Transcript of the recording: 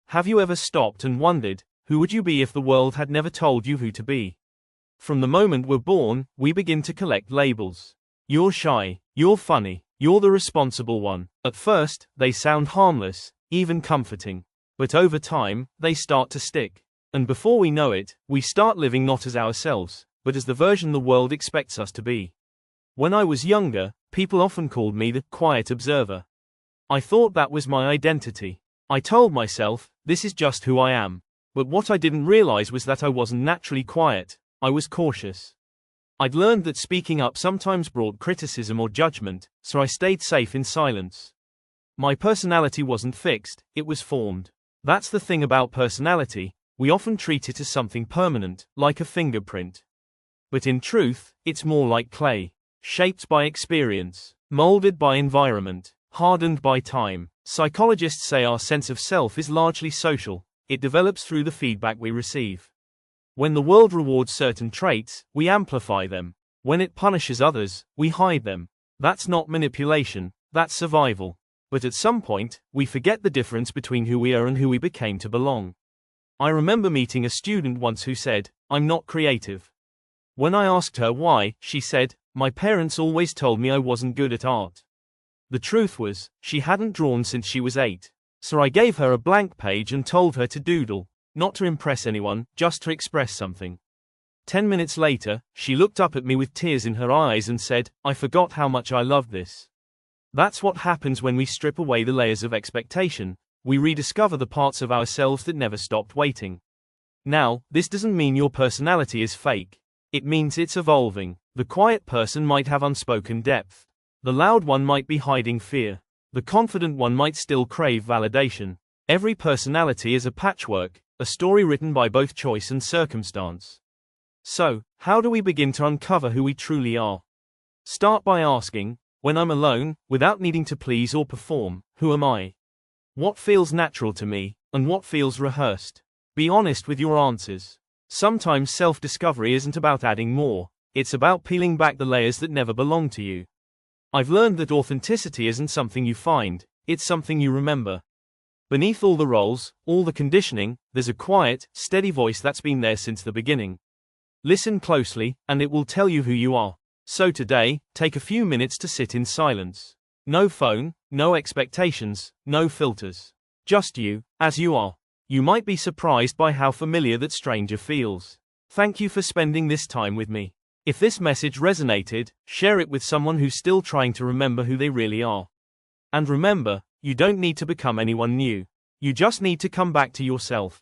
have you ever stopped and wondered, who would you be if the world had never told you who to be? From the moment we're born, we begin to collect labels. You're shy, you're funny, you're the responsible one. At first, they sound harmless, even comforting. But over time, they start to stick. And before we know it, we start living not as ourselves, but as the version the world expects us to be. When I was younger, people often called me the quiet observer. I thought that was my identity. I told myself, this is just who I am. But what I didn't realize was that I wasn't naturally quiet, I was cautious. I'd learned that speaking up sometimes brought criticism or judgment, so I stayed safe in silence. My personality wasn't fixed, it was formed. That's the thing about personality, we often treat it as something permanent, like a fingerprint. But in truth, it's more like clay, shaped by experience, molded by environment, hardened by time. Psychologists say our sense of self is largely social, it develops through the feedback we receive. When the world rewards certain traits, we amplify them. When it punishes others, we hide them. That's not manipulation, that's survival. But at some point, we forget the difference between who we are and who we became to belong. I remember meeting a student once who said, "I'm not creative." When I asked her why, she said, "My parents always told me I wasn't good at art." The truth was, she hadn't drawn since she was 8. So I gave her a blank page and told her to doodle, not to impress anyone, just to express something. 10 minutes later, she looked up at me with tears in her eyes and said, "I forgot how much I loved this." That's what happens when we strip away the layers of expectation. We rediscover the parts of ourselves that never stopped waiting. Now, this doesn't mean your personality is fake. It means it's evolving. The quiet person might have unspoken depth. The loud one might be hiding fear. The confident one might still crave validation. Every personality is a patchwork, a story written by both choice and circumstance. So, how do we begin to uncover who we truly are? Start by asking, when I'm alone, without needing to please or perform, who am I? What feels natural to me, and what feels rehearsed? Be honest with your answers. Sometimes self-discovery isn't about adding more, it's about peeling back the layers that never belonged to you. I've learned that authenticity isn't something you find, it's something you remember. Beneath all the roles, all the conditioning, there's a quiet, steady voice that's been there since the beginning. Listen closely, and it will tell you who you are. So today, take a few minutes to sit in silence. No phone, no expectations, no filters. Just you, as you are. You might be surprised by how familiar that stranger feels. Thank you for spending this time with me. If this message resonated, share it with someone who's still trying to remember who they really are. And remember, you don't need to become anyone new. You just need to come back to yourself.